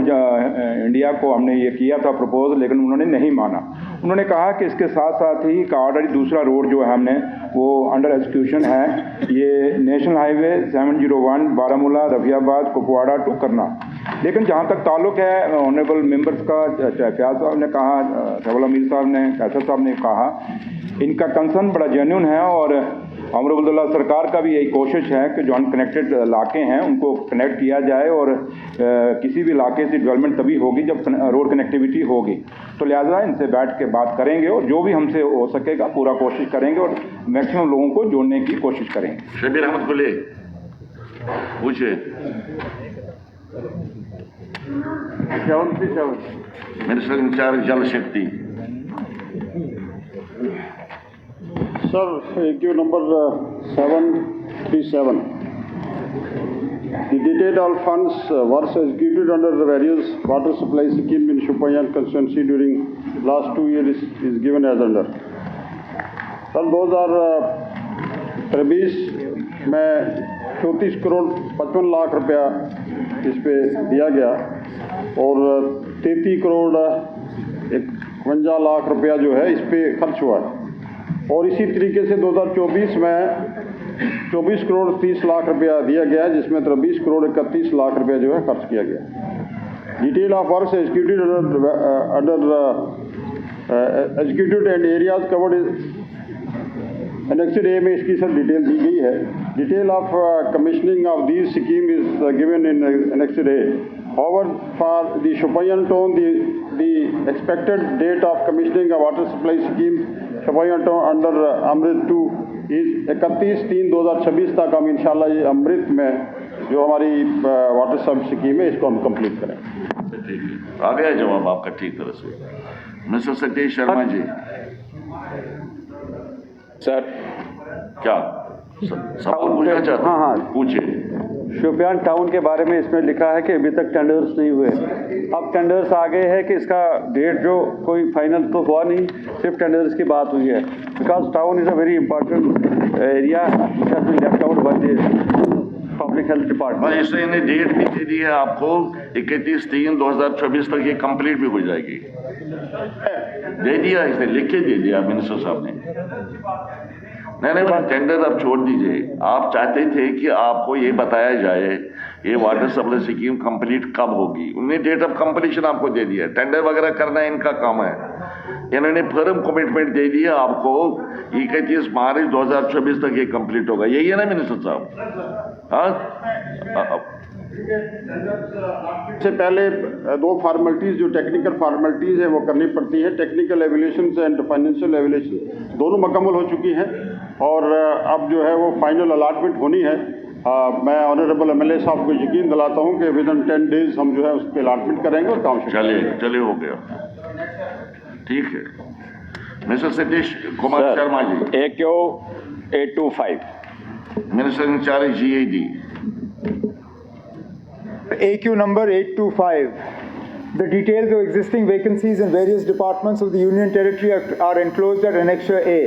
इंडिया को हमने ये किया था प्रपोज, लेकिन उन्होंने नहीं माना। उन्होंने कहा कि इसके साथ साथ ही का ऑलरेडी दूसरा रोड जो है हमने वो अंडर एग्जीक्यूशन है, ये नेशनल हाईवे 701 बारामूला रफियाबाद कुपवाड़ा टू करना। लेकिन जहाँ तक ताल्लुक है ऑनरेबल मेंबर्स का, फयाज साहब ने कहा, शहबाज अमीर साहब ने, कैसर साहब ने कहा, इनका कंसर्न बड़ा जेन्युइन है, और अमरुल्ला सरकार का भी यही कोशिश है कि जो अनकनेक्टेड इलाके हैं उनको कनेक्ट किया जाए, और किसी भी इलाके से डेवलपमेंट तभी होगी जब रोड कनेक्टिविटी होगी। तो लिहाजा इनसे बैठ के बात करेंगे, और जो भी हमसे हो सकेगा पूरा कोशिश करेंगे, और मैक्सिमम लोगों को जोड़ने की कोशिश करेंगे। शबीर अहमद कुली पूछिए। मिनिस्टर इंचार्ज जल शक्ति। Sir, queue number 737. The detailed all funds works executed under the various water supply scheme in Shupayan constituency during last 2 years is given as under. सन 2023 में 34 करोड़ 55 लाख रुपया इस पे दिया गया और 33 करोड़ 51 लाख रुपया जो है इस पे खर्च हुआ है। और इसी तरीके से 2024 में 24 करोड़ 30 लाख रुपया दिया गया, जिसमें 20 करोड़ 31 लाख रुपया जो है खर्च किया गया। Detail of works executed under executed and areas covered annexed A में इसकी सब डिटेल दी गई है। Detail of commissioning of these scheme is given in annexed A. However, for the Shopayan Town, the expected date of commissioning a water supply scheme Shopayan Town under Amrit 2 is 31/3/2026 तक हम इंशाल्लाह ये अमृत में जो हमारी वाटर सप्लाई स्कीम है इसको हम कंप्लीट करें। ठीक है, आ गया जवाब आपका ठीक तरह से। मिस्टर सतीश शर्मा जी। सर क्या सवाल पूछना चाहते हैं? हाँ, पूछिए। शोपियान टाउन के बारे में इसमें लिखा है कि अभी तक टेंडर्स नहीं हुए, अब टेंडर्स आ गए हैं कि इसका डेट जो कोई फाइनल तो हुआ नहीं, सिर्फ टेंडर्स की बात हुई है। Because town is a very important area which has been left out by the public health department. इसने इन्हें डेट भी दे दी है आपको 31/3/2024 तक ये कंप्लीट भी हो जाएगी। दे दिया, इसने लिख के दे दिया मिनिस्टर साहब ने। नहीं, टेंडर अब छोड़ दीजिए। आप चाहते थे कि आपको ये बताया जाए ये वाटर सप्लाई स्कीम कंप्लीट कब होगी, उन्हें डेट ऑफ कंप्लीशन आपको दे दिया। टेंडर वगैरह करना इनका काम है। इन्होंने फर्म कमिटमेंट दे दिया आपको 31 मार्च 2024 तक ये कंप्लीट होगा। यही है ना मिनिस्टर साहब? हाँ, से पहले दो फॉर्मेलिटीज़ जो टेक्निकल फॉर्मेलिटीज़ है वो करनी पड़ती है। Technical evolution and financial evolution दोनों मुकम्मल हो चुकी हैं और अब जो है वो फाइनल अलॉटमेंट होनी है। मैं ऑनरेबल एमएलए साहब को यकीन दिलाता हूं कि विद इन 10 डेज हम जो है उस पर अलॉटमेंट करेंगे और काम शुरू। चलिए हो गया, ठीक है। Mister Satish Kumar Sharma ji. AQ 825 minister in charge GAD। AQ number 825. The details of existing vacancies in various departments of the Union Territory are enclosed at Annexure A.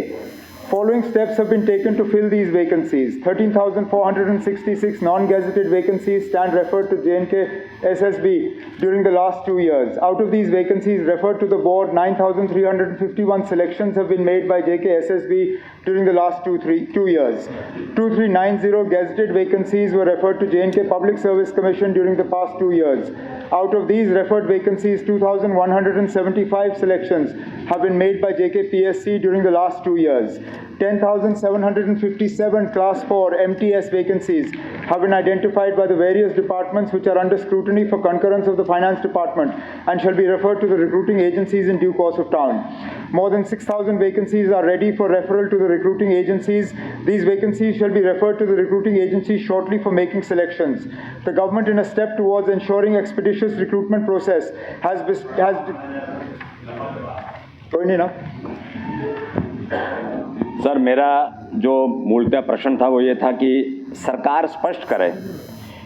Following steps have been taken to fill these vacancies. 13,466 non-gazetted vacancies stand referred to J&K SSB during the last 2 years. Out of these vacancies referred to the board, 9,351 selections have been made by JK SSB during the last 2 years. 2,390 gazetted vacancies were referred to J&K Public Service Commission during the past 2 years. Out of these referred vacancies, 2,175 selections have been made by JK PSC during the last 2 years. 10,757 Class 4 MTS vacancies have been identified by the various departments which are under scrutiny for concurrence of the Finance Department and shall be referred to the recruiting agencies in due course of time. More than 6,000 vacancies are ready for referral to the recruiting agencies. These vacancies shall be referred to the recruiting agencies shortly for making selections. The government, in a step towards ensuring expeditious recruitment process, has sir, मेरा जो मूलतः प्रश्न था वो ये था कि सरकार स्पष्ट करे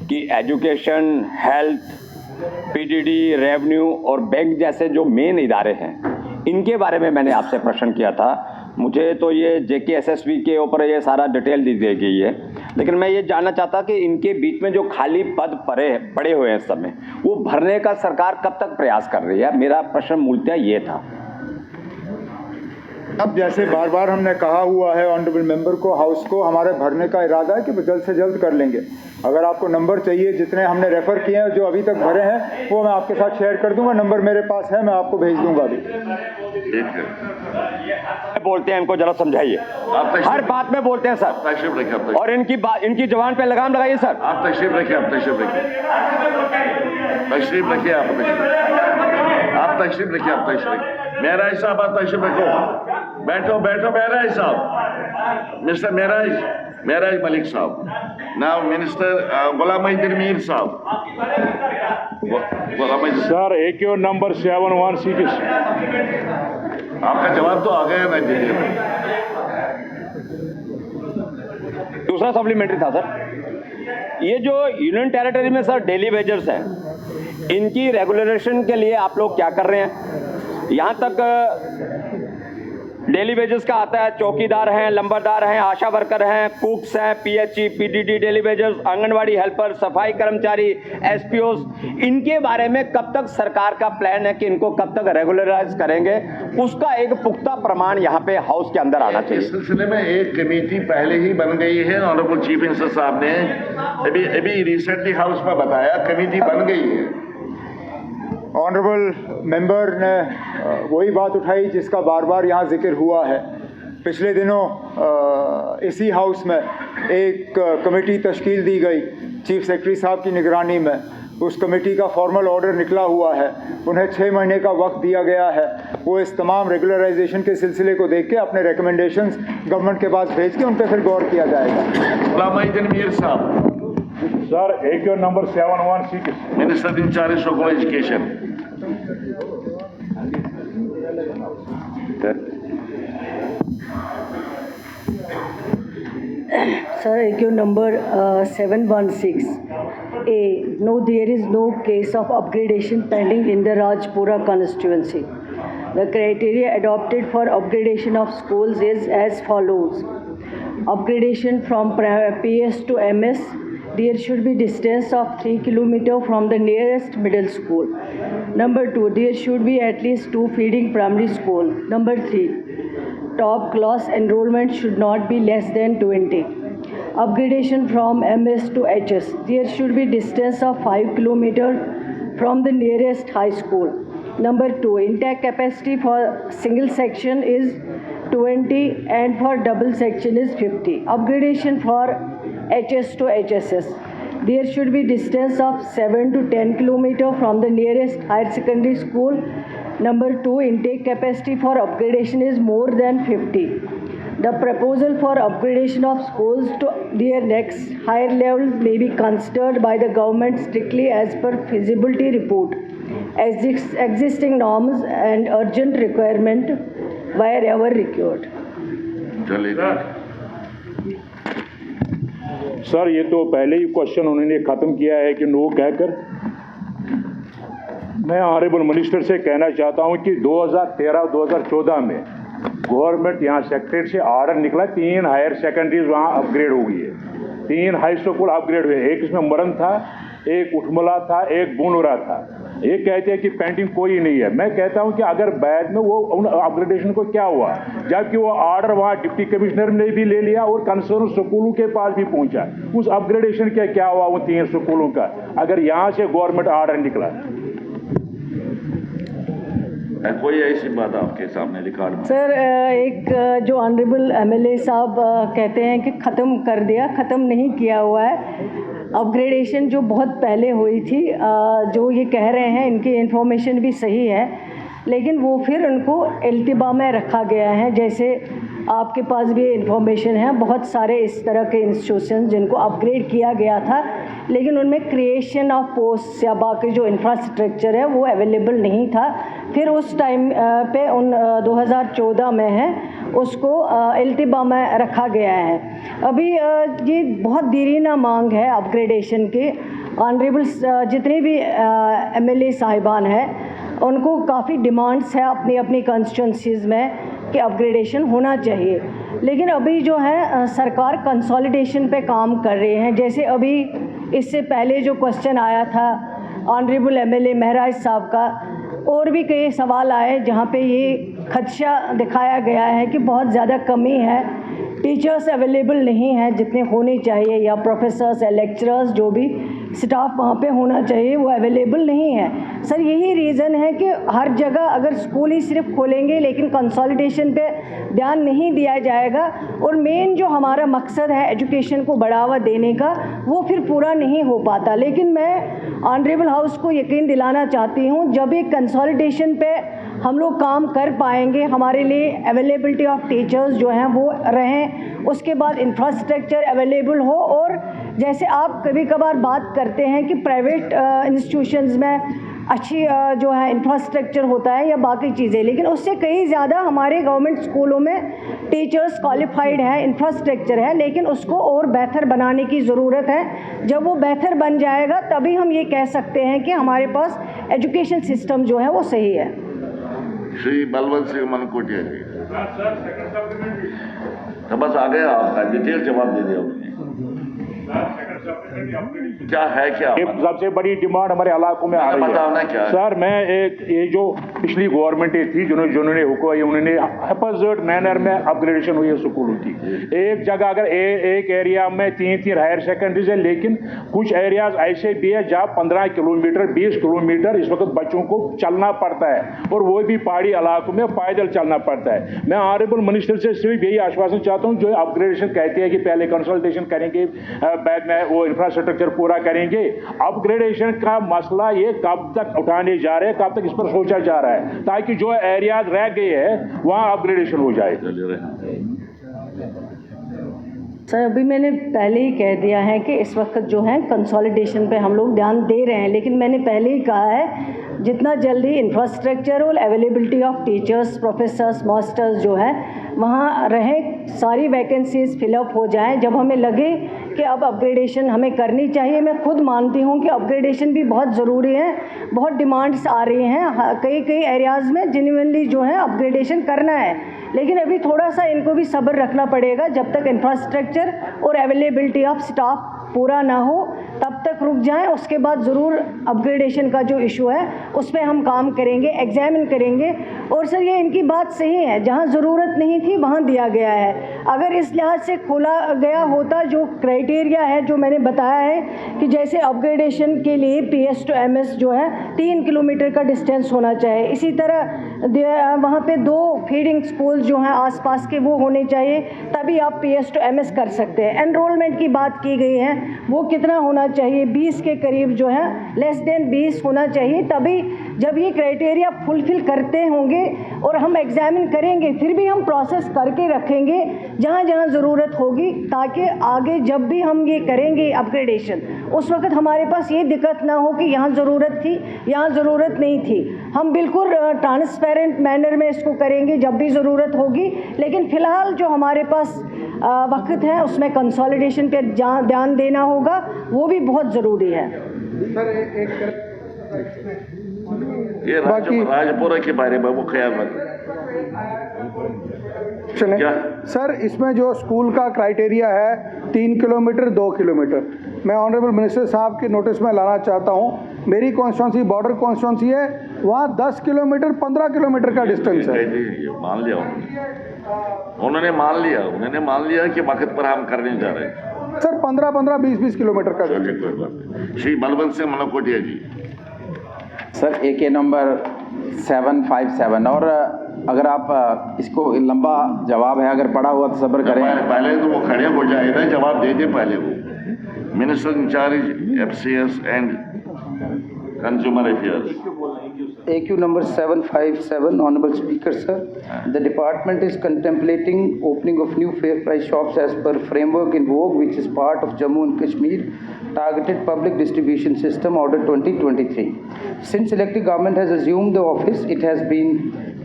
कि एजुकेशन, हेल्थ, PDD, रेवेन्यू और बैंक जैसे जो मेन इदारे हैं इनके बारे में मैंने आपसे प्रश्न किया था। मुझे तो ये JK SSB के ऊपर ये सारा डिटेल दी गई है, लेकिन मैं ये जानना चाहता कि इनके बीच में जो खाली पद पड़े हुए हैं इस समय, वो भरने का सरकार कब तक प्रयास कर रही है? मेरा प्रश्न मूलतः ये था। अब जैसे बार बार हमने कहा हुआ है ऑनरेबल मेंबर को, हाउस को, हमारे भरने का इरादा है कि जल्द से जल्द कर लेंगे। अगर आपको नंबर चाहिए जितने हमने रेफर किए हैं जो अभी तक भरे हैं वो मैं आपके साथ शेयर कर दूंगा। नंबर मेरे पास है, मैं आपको भेज दूंगा अभी। बोलते हैं, इनको जरा समझाइए। हर बात में बोलते हैं सर, और इनकी जबान पे लगाम लगाइए सर। आप तशरीफ रखिए, आप तशरीफ रखिए, मेराज साहब आप तशरीफ रखो। बैठो मेराज साहब, मिस्टर मेराज मलिक साहब। नाउ मिनिस्टर गुलाम Mohiuddin Mir sahab. Sir, AQ number 7166। आपका जवाब तो आ गया ना दीजिए। दूसरा सप्लीमेंट्री था सर, ये जो यूनियन टेरिटरी में सर डेली वेजर्स हैं, इनकी रेगुलराइजेशन के लिए आप लोग क्या कर रहे हैं? यहाँ तक डेली वेजेस का आता है, चौकीदार हैं, लंबरदार हैं, आशा वर्कर हैं, कुक्स हैं, PHE, PDD daily wages, anganwadi helper, सफाई कर्मचारी, एसपीओस, इनके बारे में कब तक सरकार का प्लान है कि इनको कब तक रेगुलराइज करेंगे, उसका एक पुख्ता प्रमाण यहाँ पे हाउस के अंदर आना चाहिए। इस सिलसिले में एक कमेटी पहले ही बन गई है। ऑनरेबल चीफ मिनिस्टर साहब ने अभी रिसेंटली हाउस में बताया कमेटी बन गई है। ऑनरेबल मेंबर ने वही बात उठाई जिसका बार बार यहाँ जिक्र हुआ है। पिछले दिनों इसी हाउस में एक कमेटी तश्कील दी गई चीफ सेक्रेटरी साहब की निगरानी में। उस कमेटी का फॉर्मल ऑर्डर निकला हुआ है, उन्हें 6 महीने का वक्त दिया गया है। वो इस तमाम रेगुलराइजेशन के सिलसिले को देख के अपने रिकमेंडेशंस गवर्नमेंट के पास भेज के उन पर फिर गौर किया जाएगा। Mir sahab sir, AQ number 716 minister in charge social education. Sir, AQ number 716. A. No, there is no case of upgradation pending in the Rajpura constituency. The criteria adopted for upgradation of schools is as follows. Upgradation from PS to MS. There should be distance of 3 km from the nearest middle school. Number 2, there should be at least 2 feeding primary schools. Number 3, top class enrollment should not be less than 20. Upgradation from MS to HS. There should be distance of 5 km from the nearest high school. Number 2, intake capacity for single section is 20 and for double section is 50. Upgradation for HS to HSS. There should be distance of 7 to 10 km from the nearest higher secondary school. Number 2, intake capacity for upgradation is more than 50. The proposal for upgradation of schools to their next higher level may be considered by the government strictly as per feasibility report, existing norms and urgent requirement wherever required. Sir, ये तो पहले ही question उन्होंने ख़त्म किया है कि no कहकर। मैं ऑनरेबल मिनिस्टर से कहना चाहता हूं कि 2013-2014 में गवर्नमेंट यहाँ सेक्रेटरी से ऑर्डर निकला, 3 हायर सेकेंडरीज वहाँ अपग्रेड हो गई है, 3 हाई स्कूल अपग्रेड हुए। एक इसमें मरन था, एक उठमला था, एक बुनोरा था। ये कहते हैं कि पेंडिंग कोई नहीं है। मैं कहता हूं कि अगर बाद में वो उन अपग्रेडेशन को क्या हुआ, जबकि वो ऑर्डर वहाँ डिप्टी कमिश्नर ने भी ले लिया और कंसर्न स्कूलों के पास भी पहुंचा, उस अपग्रेडेशन का क्या हुआ उन 3 स्कूलों का, अगर यहाँ से गवर्नमेंट ऑर्डर निकला। कोई ऐसी बात आपके सामने रिकॉर्ड में? सर, एक जो ऑनरेबल MLA साहब कहते हैं कि ख़त्म कर दिया, ख़त्म नहीं किया हुआ है। अपग्रेडेशन जो बहुत पहले हुई थी, जो ये कह रहे हैं इनकी इन्फॉर्मेशन भी सही है, लेकिन वो फिर उनको इल्तिबा में रखा गया है। जैसे आपके पास भी इन्फॉर्मेशन है, बहुत सारे इस तरह के इंस्टीट्यूशन जिनको अपग्रेड किया गया था, लेकिन उनमें क्रिएशन ऑफ पोस्ट या बाकी जो इंफ्रास्ट्रक्चर है वो अवेलेबल नहीं था। फिर उस टाइम पे उन 2014 में है उसको इल्तिबा में रखा गया है। अभी ये बहुत देरीना मांग है अपग्रेडेशन की। ऑनरेबल जितने भी MLA साहिबान हैं उनको काफ़ी डिमांड्स है अपनी अपनी कॉन्स्टिट्यूंसीज़ में कि अपग्रेडेशन होना चाहिए, लेकिन अभी जो है सरकार कंसोलिडेशन पे काम कर रहे हैं। जैसे अभी इससे पहले जो क्वेश्चन आया था ऑनरेबल MLA महराज साहब का, और भी कई सवाल आए जहाँ पे ये खदशा दिखाया गया है कि बहुत ज़्यादा कमी है, टीचर्स अवेलेबल नहीं हैं जितने होने चाहिए, या प्रोफेसर्स या लेक्चरर्स जो भी स्टाफ वहाँ पे होना चाहिए वो अवेलेबल नहीं है। सर, यही रीज़न है कि हर जगह अगर स्कूल ही सिर्फ खोलेंगे लेकिन कंसोलिडेशन पे ध्यान नहीं दिया जाएगा, और मेन जो हमारा मकसद है एजुकेशन को बढ़ावा देने का वो फिर पूरा नहीं हो पाता। लेकिन मैं ऑनरेबल हाउस को यकीन दिलाना चाहती हूँ, जब एक कंसोलिडेशन पे हम लोग काम कर पाएंगे, हमारे लिए अवेलेबिलिटी ऑफ टीचर्स जो हैं वो रहें, उसके बाद इंफ्रास्ट्रक्चर अवेलेबल हो, और जैसे आप कभी कभार बात करते हैं कि प्राइवेट इंस्टीट्यूशंस में अच्छी जो है इंफ्रास्ट्रक्चर होता है या बाकी चीज़ें, लेकिन उससे कहीं ज़्यादा हमारे गवर्नमेंट स्कूलों में टीचर्स क्वालिफाइड है, इंफ्रास्ट्रक्चर है, लेकिन उसको और बेहतर बनाने की ज़रूरत है। जब वो बेहतर बन जाएगा तभी हम ये कह सकते हैं कि हमारे पास एजुकेशन सिस्टम जो है वो सही है। श्री बलवंत सिंह मनकोटिया जी। तो बस आ गया आपका डिटेल जवाब दे दिया उसने। क्या है क्या ये सबसे बड़ी डिमांड हमारे इलाकों में आ रही बताना है क्या है? सर। मैं ये जो पिछली गवर्नमेंट थी जिन्होंने हुक्म उन्होंने हेफाजत मैनर में अपग्रेडेशन हुई है स्कूलों की। एक जगह अगर एक एरिया में 3 हायर सेकेंडरीज है, लेकिन कुछ एरियाज ऐसे भी है जहाँ 15 किलोमीटर 20 किलोमीटर इस वक्त बच्चों को चलना पड़ता है, और वो भी पहाड़ी इलाकों में पैदल चलना पड़ता है। मैं ऑनरेबल मिनिस्टर से सिर्फ यही आश्वासन चाहता हूँ, जो अपग्रेडेशन कहते हैं कि पहले कंसल्टेशन करेंगे, बाद में वो इंफ्रास्ट्रक्चर पूरा करेंगे। अपग्रेडेशन का मसला ये कब तक उठाने जा रहे हैं, कब तक इस पर सोचा जा रहा है, ताकि जो एरियाज रह गए हैं वहां अपग्रेडेशन हो जाए। सर अभी मैंने पहले ही कह दिया है कि इस वक्त जो है कंसोलिडेशन पे हम लोग ध्यान दे रहे हैं, लेकिन मैंने पहले ही कहा है जितना जल्दी इंफ्रास्ट्रक्चर और availability of teachers, professors, masters जो है वहाँ रहें, सारी वैकेंसीज फिलअप हो जाएं। जब हमें लगे कि अब अपग्रेडेशन हमें करनी चाहिए, मैं खुद मानती हूँ कि अपग्रेडेशन भी बहुत ज़रूरी है, बहुत डिमांड्स आ रही हैं कई एरियाज़ में, जेन्युइनली जो है अपग्रेडेशन करना है, लेकिन अभी थोड़ा सा इनको भी सब्र रखना पड़ेगा। जब तक इंफ्रास्ट्रक्चर और अवेलेबिलिटी ऑफ स्टाफ पूरा ना हो तब तक रुक जाएं, उसके बाद ज़रूर अपग्रेडेशन का जो इशू है उस पर हम काम करेंगे, एग्जामिन करेंगे। और सर ये इनकी बात सही है, जहां ज़रूरत नहीं थी वहां दिया गया है। अगर इस लिहाज से खोला गया होता, जो क्राइटेरिया है जो मैंने बताया है कि जैसे अपग्रेडेशन के लिए PS to MS जो है 3 किलोमीटर का डिस्टेंस होना चाहिए, इसी तरह वहाँ पे 2 फीडिंग स्कूल जो हैं आसपास के वो होने चाहिए, तभी आप PS to MS कर सकते हैं। एनरोलमेंट की बात की गई है, वो कितना होना चाहिए, 20 के करीब जो है, लेस देन 20 होना चाहिए। तभी जब ये क्राइटेरिया फुलफिल करते होंगे और हम एग्जामिन करेंगे, फिर भी हम प्रोसेस करके रखेंगे जहाँ जहाँ ज़रूरत होगी, ताकि आगे जब भी हम ये करेंगे अपग्रेडेशन, उस वक्त हमारे पास ये दिक्कत ना हो कि यहाँ ज़रूरत थी, यहाँ ज़रूरत नहीं थी। हम बिल्कुल ट्रांसपेरेंट मैनर में इसको करेंगे जब भी ज़रूरत होगी, लेकिन फ़िलहाल जो हमारे पास वक्त है उसमें कंसोलिडेशन पे ध्यान देना होगा, वो भी बहुत ज़रूरी है। ये राजपुरा के बारे में वो ख्याल रखें। सर इसमें जो स्कूल का क्राइटेरिया है 3 किलोमीटर 2 किलोमीटर, मैं ऑनरेबल मिनिस्टर साहब के नोटिस में लाना चाहता हूँ। मेरी कॉन्स्टिट्यूंसी बॉर्डर कॉन्स्टिट्यूंसी है, वहाँ 10 किलोमीटर 15 किलोमीटर का डिस्टेंस है। मान लिया उन्होंने मान लिया कि वक्त पर हम करने जा रहे हैं सर। 15-15 20-20 किलोमीटर का। श्री बलवंत सिंह मनकोटिया जी। सर AK नंबर 757, और अगर आप इसको लंबा जवाब है, अगर पढ़ा हुआ तो सब्र करें। पहले तो वो खड़े हो जाए ना, जवाब दे दे पहले वो। Minister in charge FCS and consumer affairs. AQ number 757, Honorable Speaker, sir. The department is contemplating opening of new fair price shops as per framework in vogue, which is part of Jammu and Kashmir Targeted Public Distribution System Order 2023. Since elected government has assumed the office, it has been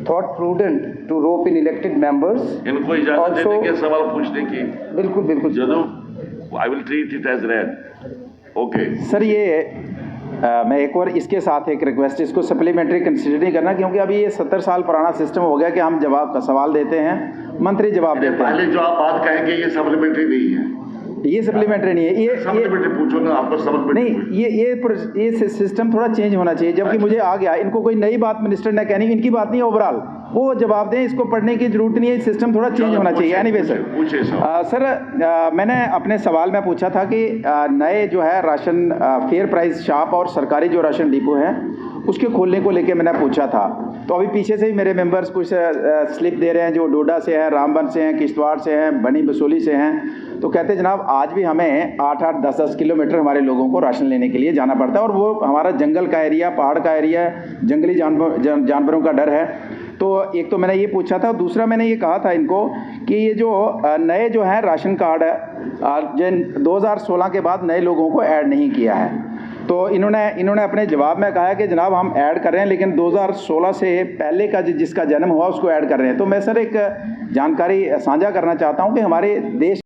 thought prudent to rope in elected members. इनको इजाजत देने के सवाल पूछने की। बिल्कुल। जरूर, I will treat it as read. Okay. Sir ये मैं एक और इसके साथ एक रिक्वेस्ट, इसको सप्लीमेंट्री कंसीडर नहीं करना, क्योंकि अभी ये 70 साल पुराना सिस्टम हो गया कि हम जवाब का सवाल देते हैं, मंत्री जवाब देते हैं। पहले जो आप बात कहेंगे ये सप्लीमेंट्री नहीं है, ये सप्लीमेंट्री नहीं है, ये सप्लीमेंट्री पूछो ना, आपको सप्लीमेंट्री नहीं, ये सिस्टम थोड़ा चेंज होना चाहिए। जबकि मुझे आ गया, इनको कोई नई बात मिनिस्टर ने कहनी, इनकी बात नहीं है, ओवरऑल वो जवाब दें, इसको पढ़ने की जरूरत नहीं है, सिस्टम थोड़ा चेंज होना चाहिए। एनीवे सर, मैंने अपने सवाल में पूछा था कि नए जो है राशन फेयर प्राइस शॉप और सरकारी जो राशन डिपो हैं उसके खोलने को लेके मैंने पूछा था। तो अभी पीछे से ही मेरे मेंबर्स कुछ स्लिप दे रहे हैं, जो डोडा से हैं, रामबन से हैं, किश्तवाड़ से हैं, बनी बसोली से हैं। तो कहते जनाब आज भी हमें 8-8, 10-10 किलोमीटर हमारे लोगों को राशन लेने के लिए जाना पड़ता है, और वो हमारा जंगल का एरिया, पहाड़ का एरिया है, जंगली जानवरों का डर है। तो एक तो मैंने ये पूछा था, दूसरा मैंने ये कहा था इनको कि ये जो नए जो है राशन कार्ड है, जिन 2016 के बाद नए लोगों को ऐड नहीं किया है, तो इन्होंने अपने जवाब में कहा है कि जनाब हम ऐड कर रहे हैं, लेकिन 2016 से पहले का जिसका जन्म हुआ उसको ऐड कर रहे हैं। तो मैं सर एक जानकारी साझा करना चाहता हूं कि हमारे देश